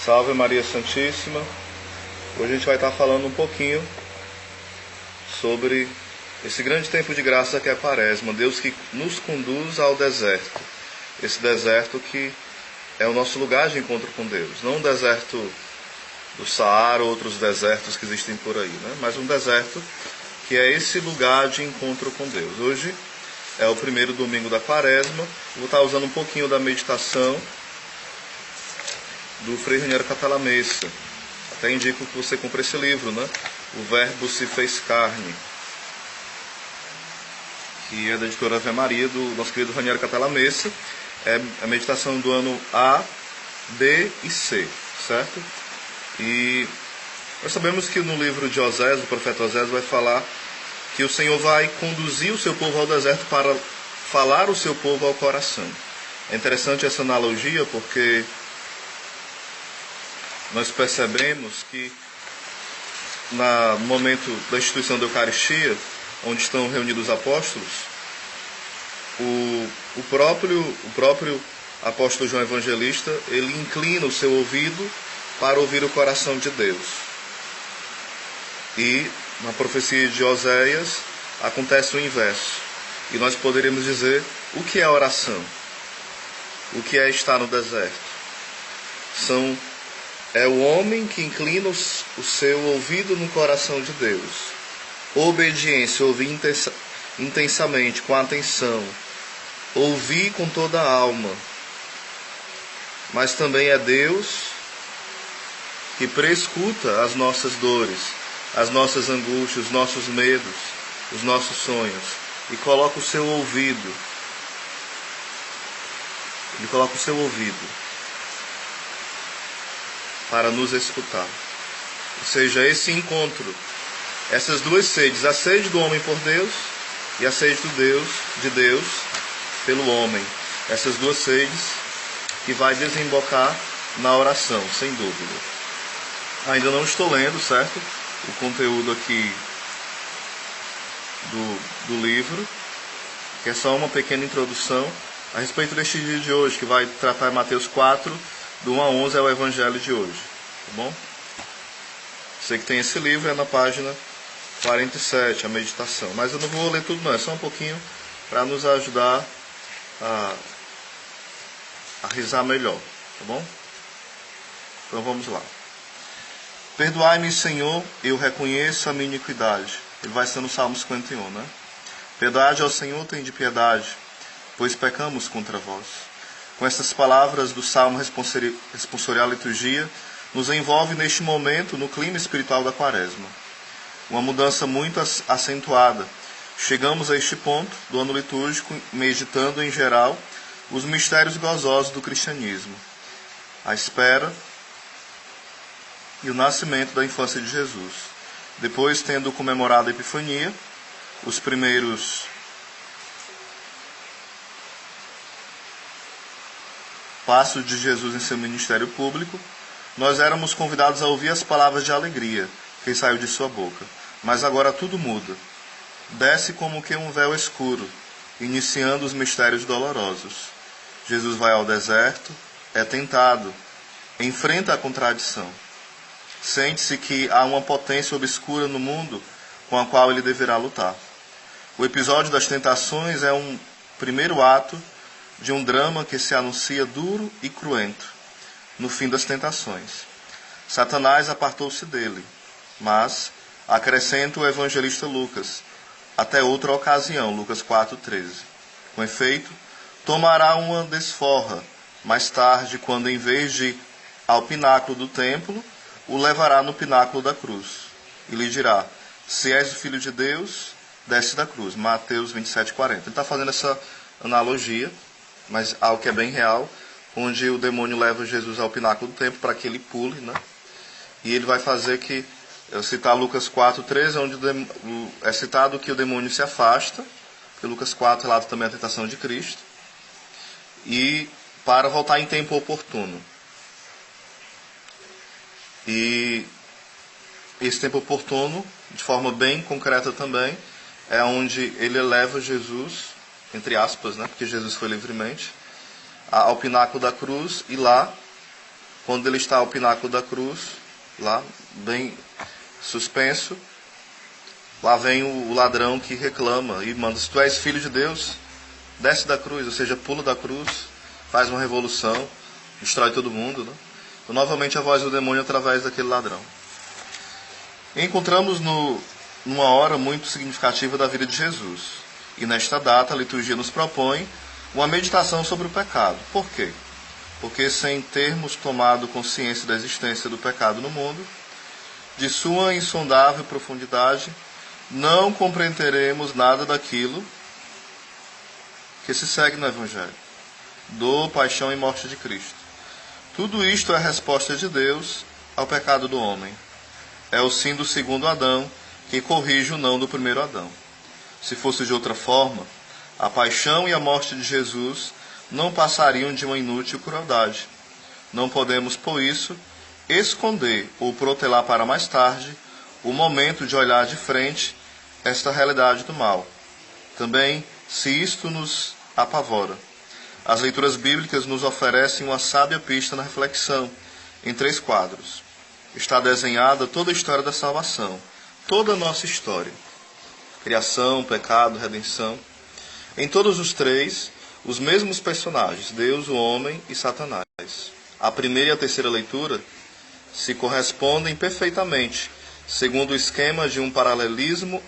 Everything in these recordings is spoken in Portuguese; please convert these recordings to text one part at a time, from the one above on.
Salve Maria Santíssima. Hoje a gente vai estar falando um pouquinho sobre esse grande tempo de graça que é a Quaresma. Deus que nos conduz ao deserto. Esse deserto que é o nosso lugar de encontro com Deus. Não um deserto do Saara ou outros desertos que existem por aí, né? Mas um deserto que é esse lugar de encontro com Deus. Hoje é o primeiro domingo da Quaresma. Vou estar usando um pouquinho da meditação do Frei Raniero Catella Messa. Até indico que você compre esse livro, né? O Verbo se fez carne, que é da editora Ave Maria, do nosso querido Raniero Catella Messa. É a meditação do ano A, B e C, certo? E nós sabemos que no livro de Osés, o profeta Osés vai falar que o Senhor vai conduzir o seu povo ao deserto para falar o seu povo ao coração. É interessante essa analogia porque nós percebemos que no momento da instituição da Eucaristia, onde estão reunidos os apóstolos, o próprio apóstolo João Evangelista, ele inclina o seu ouvido para ouvir o coração de Deus. E na profecia de Oséias acontece o inverso. E nós poderíamos dizer o que é oração, o que é estar no deserto. É o homem que inclina o seu ouvido no coração de Deus. Obediência, ouvir intensamente, com atenção. Ouvir com toda a alma. Mas também é Deus que prescuta as nossas dores, as nossas angústias, os nossos medos, os nossos sonhos. E coloca o seu ouvido. Ele coloca o seu ouvido para nos escutar. Ou seja, esse encontro, essas duas sedes, a sede do homem por Deus e a sede de Deus pelo homem. Essas duas sedes que vai desembocar na oração, sem dúvida. Ainda não estou lendo, certo? O conteúdo aqui do livro, que é só uma pequena introdução a respeito deste dia de hoje, que vai tratar Mateus 4, do 1 a 11 é o Evangelho de hoje, tá bom? Você que tem esse livro, é na página 47, a meditação. Mas eu não vou ler tudo não, é só um pouquinho para nos ajudar a rezar melhor, tá bom? Então vamos lá. Perdoai-me, Senhor, eu reconheço a minha iniquidade. Ele vai ser no Salmo 51, né? Piedade ao Senhor, tende piedade, pois pecamos contra vós. Com essas palavras do Salmo responsorial liturgia, nos envolve neste momento no clima espiritual da Quaresma. Uma mudança muito acentuada. Chegamos a este ponto do ano litúrgico meditando em geral os mistérios gozosos do cristianismo. A espera e o nascimento da infância de Jesus. Depois, tendo comemorado a Epifania, os primeiros passos de Jesus em seu ministério público, nós éramos convidados a ouvir as palavras de alegria que saiu de sua boca. Mas agora tudo muda. Desce como que um véu escuro, iniciando os mistérios dolorosos. Jesus vai ao deserto, é tentado, enfrenta a contradição. Sente-se que há uma potência obscura no mundo com a qual ele deverá lutar. O episódio das tentações é um primeiro ato de um drama que se anuncia duro e cruento no fim das tentações. Satanás apartou-se dele, mas, acrescenta o evangelista Lucas, até outra ocasião, Lucas 4,13. Com efeito, tomará uma desforra, mais tarde, quando em vez de ir ao pináculo do templo, o levará no pináculo da cruz, e lhe dirá, se és o Filho de Deus, desce da cruz. Mateus 27,40. Ele está fazendo essa analogia, mas algo que é bem real, onde o demônio leva Jesus ao pináculo do templo para que ele pule, né? E ele vai fazer que, eu citar Lucas 4,13, onde é citado que o demônio se afasta, porque Lucas 4 relata também a tentação de Cristo, e para voltar em tempo oportuno. E esse tempo oportuno, de forma bem concreta também, é onde ele leva Jesus, entre aspas, né, porque Jesus foi livremente, ao pináculo da cruz, e lá quando ele está ao pináculo da cruz, lá, bem suspenso, lá vem o ladrão que reclama e manda: se tu és filho de Deus, desce da cruz, ou seja, pula da cruz, faz uma revolução, destrói todo mundo, né? Então, novamente, a voz do demônio através daquele ladrão. E encontramos numa hora muito significativa da vida de Jesus. E nesta data, a liturgia nos propõe uma meditação sobre o pecado. Por quê? Porque sem termos tomado consciência da existência do pecado no mundo, de sua insondável profundidade, não compreenderemos nada daquilo que se segue no Evangelho, dor, paixão e morte de Cristo. Tudo isto é a resposta de Deus ao pecado do homem. É o sim do segundo Adão que corrige o não do primeiro Adão. Se fosse de outra forma, a paixão e a morte de Jesus não passariam de uma inútil crueldade. Não podemos, por isso, esconder ou protelar para mais tarde o momento de olhar de frente esta realidade do mal. Também, se isto nos apavora, as leituras bíblicas nos oferecem uma sábia pista na reflexão, em 3 quadros. Está desenhada toda a história da salvação, toda a nossa história. Criação, pecado, redenção. Em todos os 3, os mesmos personagens, Deus, o homem e Satanás. A primeira e a terceira leitura se correspondem perfeitamente, segundo o esquema de um paralelismo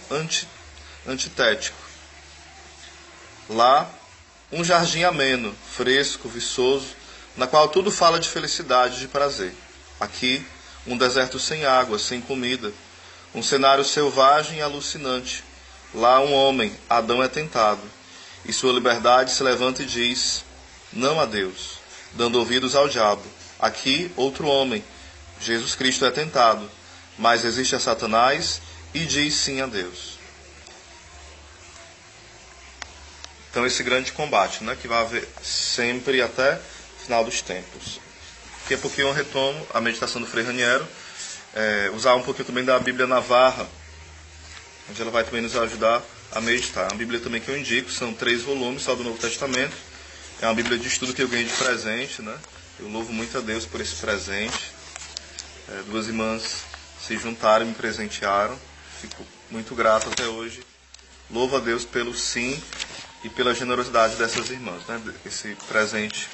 antitético. Lá, um jardim ameno, fresco, viçoso, na qual tudo fala de felicidade e de prazer. Aqui, um deserto sem água, sem comida, um cenário selvagem e alucinante. Lá um homem, Adão, é tentado, e sua liberdade se levanta e diz não a Deus, dando ouvidos ao diabo. Aqui, outro homem, Jesus Cristo, é tentado, mas resiste a Satanás e diz sim a Deus. Então, esse grande combate, né, que vai haver sempre até o final dos tempos. Porque eu retomo a meditação do Frei Raniero, usar um pouquinho também da Bíblia Navarra, onde ela vai também nos ajudar a meditar. É uma Bíblia também que eu indico, são 3 volumes só do Novo Testamento. É uma Bíblia de estudo que eu ganhei de presente, né? Eu louvo muito a Deus por esse presente. 2 irmãs se juntaram e me presentearam. Fico muito grato até hoje. Louvo a Deus pelo sim e pela generosidade dessas irmãs, né? Esse presente,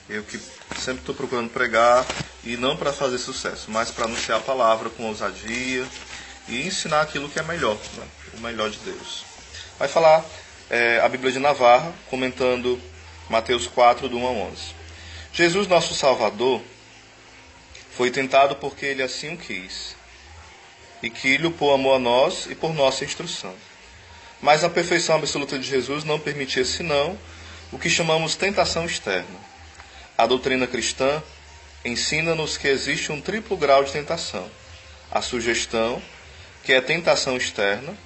eu que sempre estou procurando pregar, e não para fazer sucesso, mas para anunciar a palavra com ousadia e ensinar aquilo que é melhor, né? O melhor de Deus. Vai falar a Bíblia de Navarra, comentando Mateus 4, do 1 a 11. Jesus, nosso Salvador, foi tentado porque Ele assim o quis, e que-lhe por amor a nós e por nossa instrução. Mas a perfeição absoluta de Jesus não permitia senão o que chamamos tentação externa. A doutrina cristã ensina-nos que existe um triplo grau de tentação. A sugestão, que é tentação externa,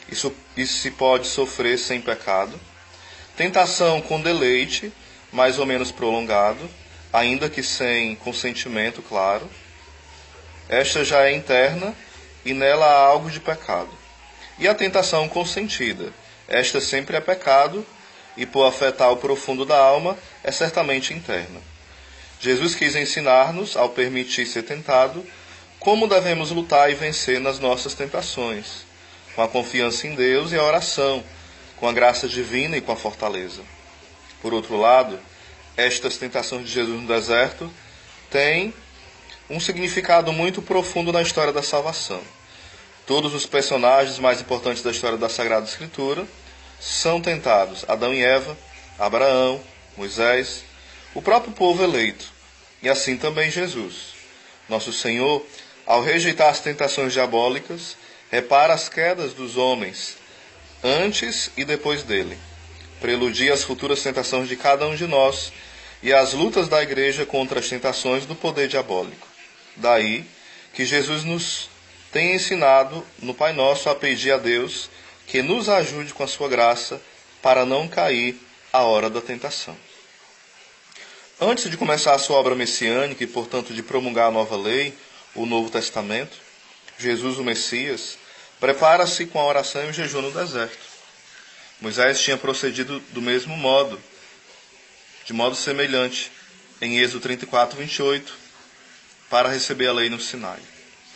isso se pode sofrer sem pecado. Tentação com deleite, mais ou menos prolongado, ainda que sem consentimento claro. Esta já é interna e nela há algo de pecado. E a tentação consentida, esta sempre é pecado e, por afetar o profundo da alma, é certamente interna. Jesus quis ensinar-nos, ao permitir ser tentado, como devemos lutar e vencer nas nossas tentações, com a confiança em Deus e a oração, com a graça divina e com a fortaleza. Por outro lado, estas tentações de Jesus no deserto têm um significado muito profundo na história da salvação. Todos os personagens mais importantes da história da Sagrada Escritura são tentados: Adão e Eva, Abraão, Moisés, o próprio povo eleito, e assim também Jesus. Nosso Senhor, ao rejeitar as tentações diabólicas, repara as quedas dos homens antes e depois dele, preludia as futuras tentações de cada um de nós e as lutas da Igreja contra as tentações do poder diabólico. Daí que Jesus nos tem ensinado no Pai Nosso a pedir a Deus que nos ajude com a sua graça para não cair à hora da tentação. Antes de começar a sua obra messiânica e, portanto, de promulgar a nova lei, o Novo Testamento, Jesus, o Messias, prepara-se com a oração e o jejum no deserto. Moisés tinha procedido do mesmo modo, de modo semelhante, em Êxodo 34, 28, para receber a lei no Sinai.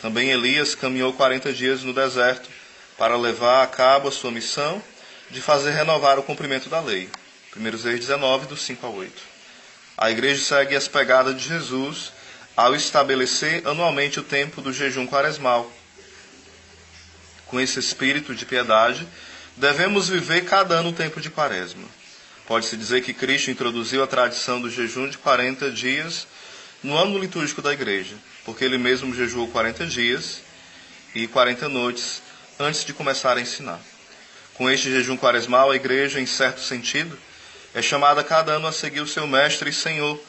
Também Elias caminhou 40 dias no deserto para levar a cabo a sua missão de fazer renovar o cumprimento da lei. 1 Reis 19, do 5 ao 8. A igreja segue as pegadas de Jesus ao estabelecer anualmente o tempo do jejum quaresmal. Com esse espírito de piedade, devemos viver cada ano o tempo de Quaresma. Pode-se dizer que Cristo introduziu a tradição do jejum de 40 dias no ano litúrgico da igreja, porque ele mesmo jejuou 40 dias e 40 noites antes de começar a ensinar. Com este jejum quaresmal, a igreja, em certo sentido, é chamada cada ano a seguir o seu Mestre e Senhor,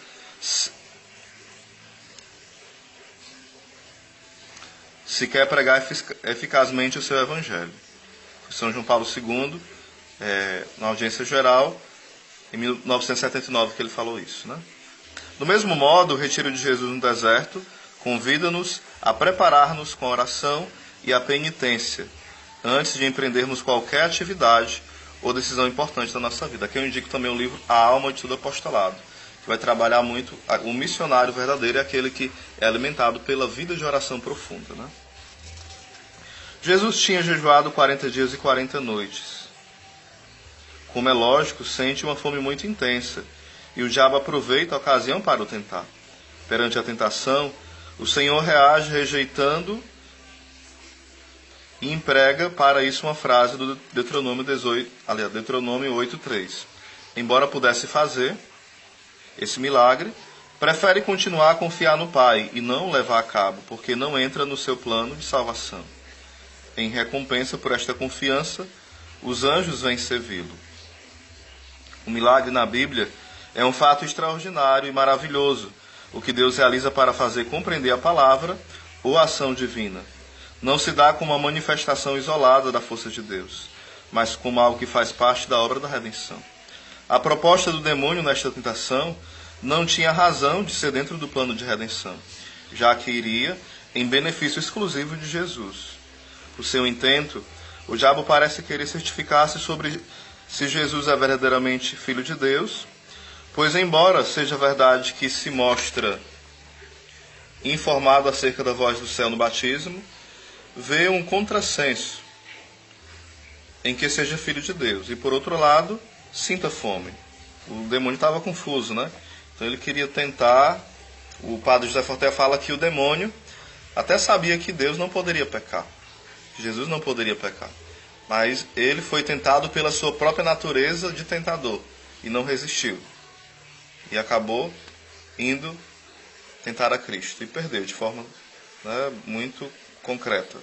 se quer pregar eficazmente o seu Evangelho. São João Paulo II, na audiência geral, em 1979, que ele falou isso, né? Do mesmo modo, o retiro de Jesus no deserto convida-nos a preparar-nos com a oração e a penitência, antes de empreendermos qualquer atividade ou decisão importante da nossa vida. Aqui eu indico também o livro A Alma de Todo Apostolado, que vai trabalhar muito o missionário verdadeiro, é aquele que é alimentado pela vida de oração profunda, né? Jesus tinha jejuado 40 dias e 40 noites. Como é lógico, sente uma fome muito intensa, e o diabo aproveita a ocasião para o tentar. Perante a tentação, o Senhor reage rejeitando e emprega para isso uma frase do Deuteronômio 8:3. Embora pudesse fazer esse milagre, prefere continuar a confiar no Pai e não levar a cabo, porque não entra no seu plano de salvação. Em recompensa por esta confiança, os anjos vêm servi-lo. O milagre na Bíblia é um fato extraordinário e maravilhoso, o que Deus realiza para fazer compreender a palavra ou a ação divina. Não se dá como uma manifestação isolada da força de Deus, mas como algo que faz parte da obra da redenção. A proposta do demônio nesta tentação não tinha razão de ser dentro do plano de redenção, já que iria em benefício exclusivo de Jesus. O seu intento, o diabo parece querer certificar-se sobre se Jesus é verdadeiramente Filho de Deus, pois embora seja verdade que se mostra informado acerca da voz do céu no batismo, vê um contrassenso em que seja Filho de Deus. E por outro lado, sinta fome. O demônio estava confuso, né? Então ele queria tentar. O padre José Fortea fala que o demônio até sabia que Deus não poderia pecar, que Jesus não poderia pecar, mas ele foi tentado pela sua própria natureza de tentador e não resistiu, e acabou indo tentar a Cristo e perdeu de forma, né, muito concreta.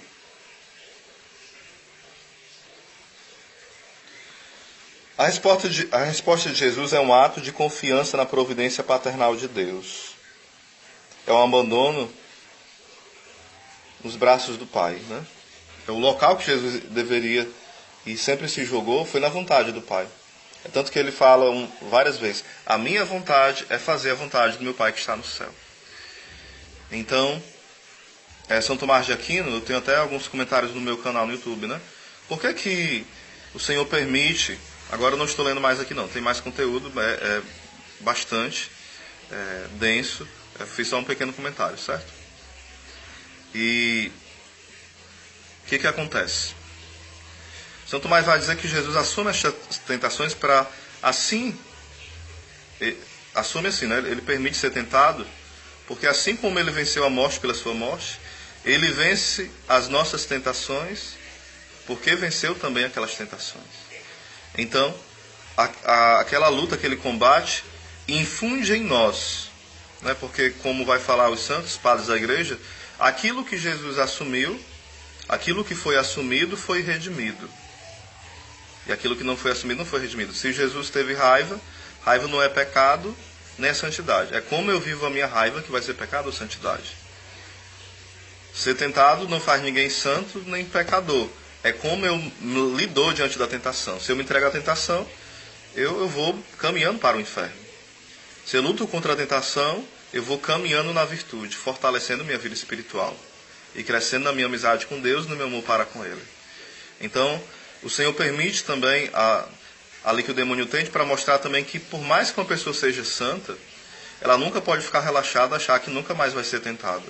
A resposta de Jesus é um ato de confiança na providência paternal de Deus. É um abandono nos braços do Pai, né? É o local que Jesus deveria e sempre se jogou foi na vontade do Pai. É tanto que ele fala várias vezes: a minha vontade é fazer a vontade do meu Pai que está no céu. Então, São Tomás de Aquino, eu tenho até alguns comentários no meu canal no YouTube, né? Por que o Senhor permite... Agora eu não estou lendo mais aqui não, tem mais conteúdo, bastante denso. Fiz só um pequeno comentário, certo? E o que acontece? São Tomás vai dizer que Jesus assume estas tentações para assim... Assume assim, né? Ele permite ser tentado, porque assim como ele venceu a morte pela sua morte, ele vence as nossas tentações, porque venceu também aquelas tentações. Então, aquela luta que ele combate infunde em nós, né? Porque, como vai falar os santos padres da igreja, aquilo que Jesus assumiu, aquilo que foi assumido foi redimido. E aquilo que não foi assumido não foi redimido. Se Jesus teve raiva, raiva não é pecado, nem é santidade. É como eu vivo a minha raiva que vai ser pecado ou santidade. Ser tentado não faz ninguém santo nem pecador. É como eu lido diante da tentação. Se eu me entrego à tentação, eu vou caminhando para o inferno. Se eu luto contra a tentação, eu vou caminhando na virtude, fortalecendo minha vida espiritual e crescendo na minha amizade com Deus e no meu amor para com Ele. Então, o Senhor permite também ali que o demônio tente, para mostrar também que por mais que uma pessoa seja santa, ela nunca pode ficar relaxada, achar que nunca mais vai ser tentada.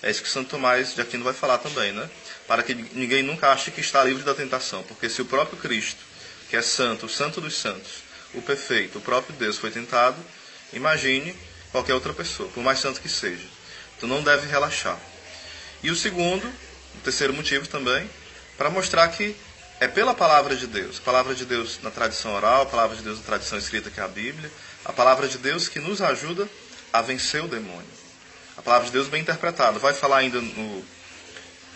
É isso que Santo Tomás de Aquino vai falar também, né? Para que ninguém nunca ache que está livre da tentação. Porque se o próprio Cristo, que é santo, o santo dos santos, o perfeito, o próprio Deus foi tentado, imagine qualquer outra pessoa, por mais santo que seja. Então não deve relaxar. E o terceiro motivo também, para mostrar que é pela palavra de Deus. A palavra de Deus na tradição oral, a palavra de Deus na tradição escrita, que é a Bíblia. A palavra de Deus que nos ajuda a vencer o demônio. A palavra de Deus bem interpretada. Vai falar ainda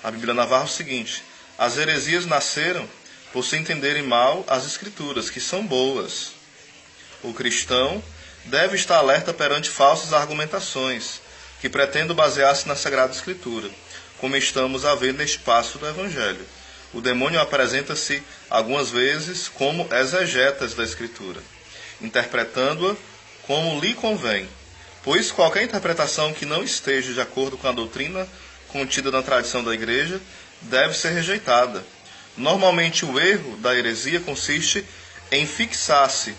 na Bíblia Navarra o seguinte: as heresias nasceram por se entenderem mal as Escrituras, que são boas. O cristão deve estar alerta perante falsas argumentações, que pretendem basear-se na Sagrada Escritura, como estamos a ver neste passo do Evangelho. O demônio apresenta-se algumas vezes como exegetas da Escritura, interpretando-a como lhe convém, pois qualquer interpretação que não esteja de acordo com a doutrina contida na tradição da Igreja deve ser rejeitada. Normalmente o erro da heresia consiste em fixar-se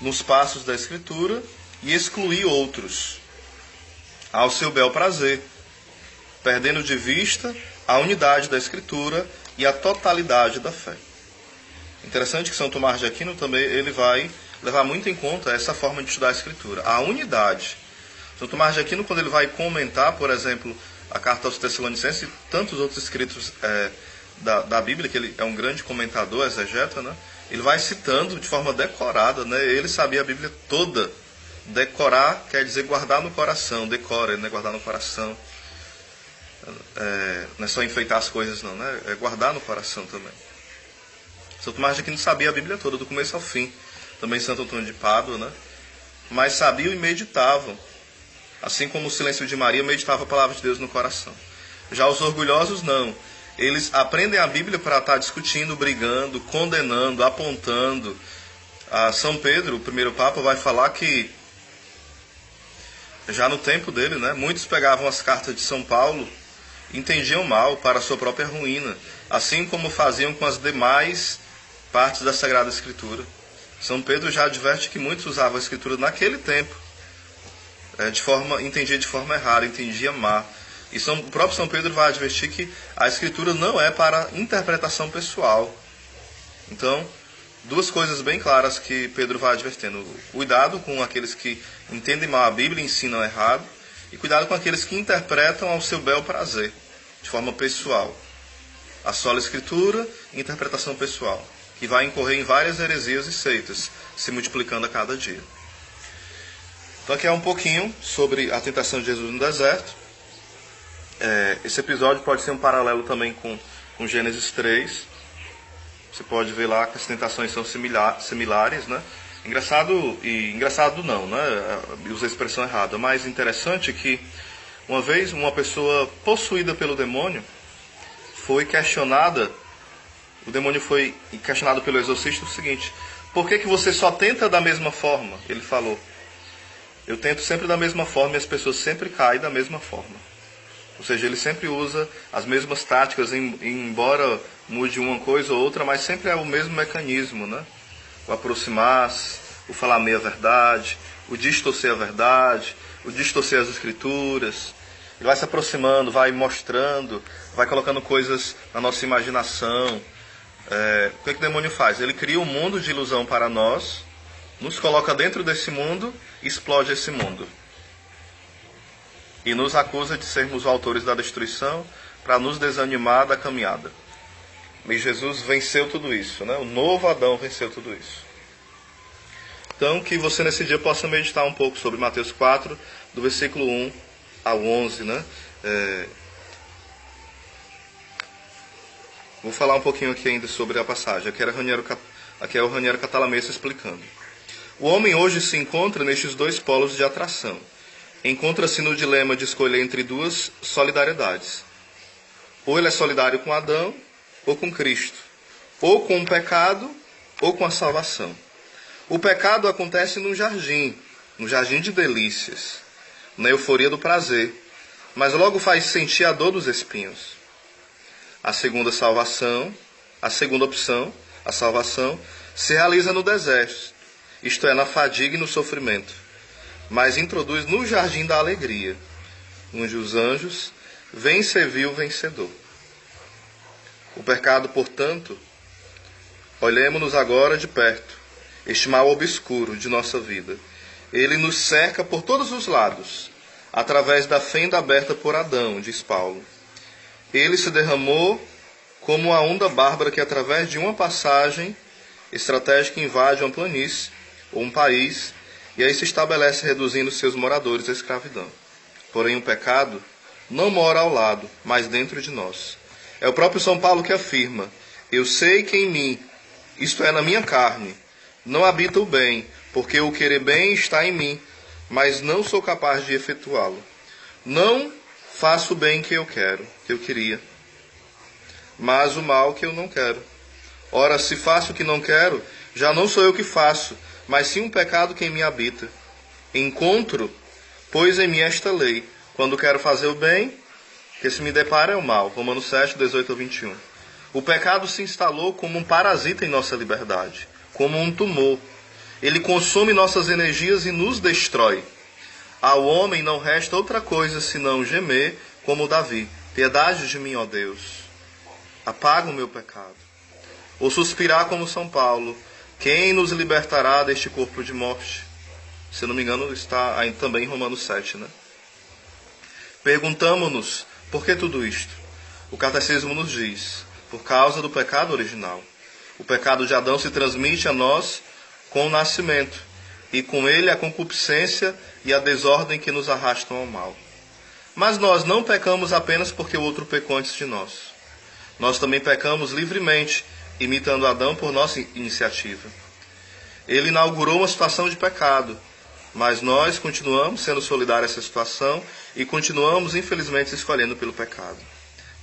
nos passos da Escritura e excluir outros, ao seu bel prazer, perdendo de vista a unidade da Escritura e a totalidade da fé. Interessante que São Tomás de Aquino também ele vai levar muito em conta essa forma de estudar a Escritura, a unidade. São Tomás de Aquino, quando ele vai comentar, por exemplo, a carta aos Tessalonicenses e tantos outros escritos da Bíblia, que ele é um grande comentador, exegeta, né? Ele vai citando de forma decorada, né? Ele sabia a Bíblia toda. Decorar quer dizer guardar no coração, decora, né? Guardar no coração. Não é só enfeitar as coisas, não, né? É guardar no coração também. São Tomás de Aquino sabia a Bíblia toda, do começo ao fim. Também Santo Antônio de Pádua, né? Mas sabiam e meditavam. Assim como o silêncio de Maria meditava a palavra de Deus no coração. Já os orgulhosos não. Eles aprendem a Bíblia para estar discutindo, brigando, condenando, apontando. São Pedro, o primeiro Papa, vai falar que já no tempo dele, né, muitos pegavam as cartas de São Paulo e entendiam mal para a sua própria ruína, assim como faziam com as demais partes da Sagrada Escritura. São Pedro já adverte que muitos usavam a Escritura naquele tempo, entendia de forma errada, entendia má. E o próprio São Pedro vai advertir que a Escritura não é para interpretação pessoal. Então, duas coisas bem claras que Pedro vai advertendo: cuidado com aqueles que entendem mal a Bíblia e ensinam errado, e cuidado com aqueles que interpretam ao seu bel prazer, de forma pessoal. A sola Escritura e interpretação pessoal, que vai incorrer em várias heresias e seitas, se multiplicando a cada dia. Então aqui é um pouquinho sobre a tentação de Jesus no deserto. Esse episódio pode ser um paralelo também com Gênesis 3. Você pode ver lá que as tentações são similares, né? Engraçado não, né? Usa a expressão errada. Mas interessante que uma vez uma pessoa possuída pelo demônio foi questionada. O demônio foi questionado pelo exorcista o seguinte: por que você só tenta da mesma forma? Ele falou: eu tento sempre da mesma forma e as pessoas sempre caem da mesma forma. Ou seja, ele sempre usa as mesmas táticas, embora mude uma coisa ou outra, mas sempre é o mesmo mecanismo, né? O aproximar-se, o falar meia-verdade, o distorcer a verdade, o distorcer as Escrituras. Ele vai se aproximando, vai mostrando, vai colocando coisas na nossa imaginação. O que o demônio faz? Ele cria um mundo de ilusão para nós, nos coloca dentro desse mundo e explode esse mundo. E nos acusa de sermos autores da destruição para nos desanimar da caminhada. E Jesus venceu tudo isso, né? O novo Adão venceu tudo isso. Então, que você nesse dia possa meditar um pouco sobre Mateus 4, do versículo 1 ao 11, né? Vou falar um pouquinho aqui ainda sobre a passagem. Aqui é o Raniero Cantalamessa explicando. O homem hoje se encontra nestes dois polos de atração. Encontra-se no dilema de escolher entre duas solidariedades. Ou ele é solidário com Adão, ou com Cristo. Ou com o pecado, ou com a salvação. O pecado acontece num jardim de delícias, na euforia do prazer, mas logo faz sentir a dor dos espinhos. A segunda opção, a salvação, se realiza no deserto, isto é, na fadiga e no sofrimento. mas introduz no jardim da alegria, onde os anjos vêm servir o vencedor. O pecado, portanto, olhemo-nos agora de perto, este mal obscuro de nossa vida. Ele nos cerca por todos os lados, através da fenda aberta por Adão, diz Paulo. Ele se derramou como a onda bárbara que, através de uma passagem estratégica, invade uma planície ou um país, e aí se estabelece reduzindo seus moradores à escravidão. Porém, o pecado não mora ao lado, mas dentro de nós. É o próprio São Paulo que afirma: eu sei que em mim, isto é, na minha carne, não habita o bem, porque o querer bem está em mim, mas não sou capaz de efetuá-lo. Não faço o bem que eu quero, que eu queria, mas o mal que eu não quero. Ora, se faço o que não quero, já não sou eu que faço, mas sim um pecado que em mim habita. Encontro, pois, em mim esta lei: quando quero fazer o bem, que se me depara é o mal. Romanos 7, 18 a 21. O pecado se instalou como um parasita em nossa liberdade, como um tumor. Ele consome nossas energias e nos destrói. Ao homem não resta outra coisa senão gemer como Davi: piedade de mim, ó Deus, apaga o meu pecado. Ou suspirar como São Paulo: quem nos libertará deste corpo de morte? Se não me engano, está também em Romanos 7, né? Perguntamo-nos, por que tudo isto? O Catecismo nos diz: por causa do pecado original. O pecado de Adão se transmite a nós com o nascimento, e com ele a concupiscência e a desordem que nos arrastam ao mal. Mas nós não pecamos apenas porque o outro pecou antes de nós. Nós também pecamos livremente, imitando Adão por nossa iniciativa. Ele inaugurou uma situação de pecado, mas nós continuamos sendo solidários a essa situação e continuamos, infelizmente, escolhendo pelo pecado.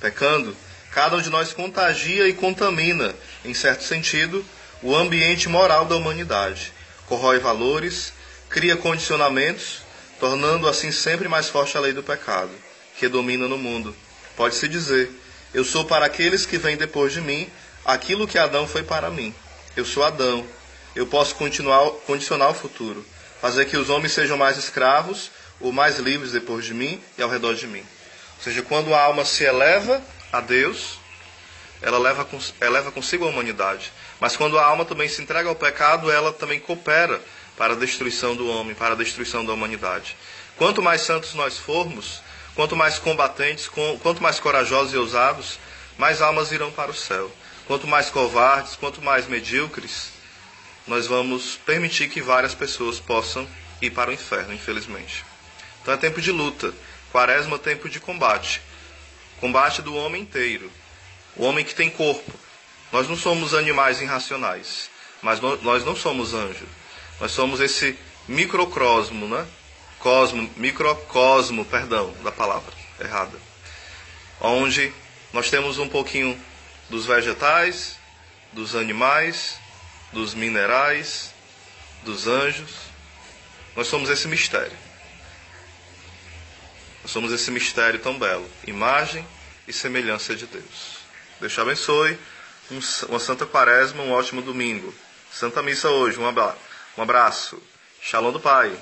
Pecando, cada um de nós contagia e contamina, em certo sentido, o ambiente moral da humanidade. Corrói valores, cria condicionamentos, tornando assim sempre mais forte a lei do pecado, que domina no mundo. Pode-se dizer: eu sou para aqueles que vêm depois de mim aquilo que Adão foi para mim. Eu sou Adão. Eu posso condicionar o futuro, fazer que os homens sejam mais escravos ou mais livres depois de mim e ao redor de mim. Ou seja, quando a alma se eleva a Deus, ela eleva consigo a humanidade. Mas quando a alma também se entrega ao pecado, ela também coopera para a destruição do homem, para a destruição da humanidade. Quanto mais santos nós formos, quanto mais combatentes, quanto mais corajosos e ousados, mais almas irão para o céu. Quanto mais covardes, quanto mais medíocres, nós vamos permitir que várias pessoas possam ir para o inferno, infelizmente. Então é tempo de luta. Quaresma é tempo de combate. Combate do homem inteiro. O homem que tem corpo. Nós não somos animais irracionais, mas nós não somos anjos. Nós somos esse microcosmo, né? Microcosmo, perdão, da palavra errada. Onde nós temos um pouquinho dos vegetais, dos animais, dos minerais, dos anjos. Nós somos esse mistério. Nós somos esse mistério tão belo. Imagem e semelhança de Deus. Deus te abençoe. Uma santa quaresma, um ótimo domingo. Santa missa hoje. Um abraço. Shalom do Pai.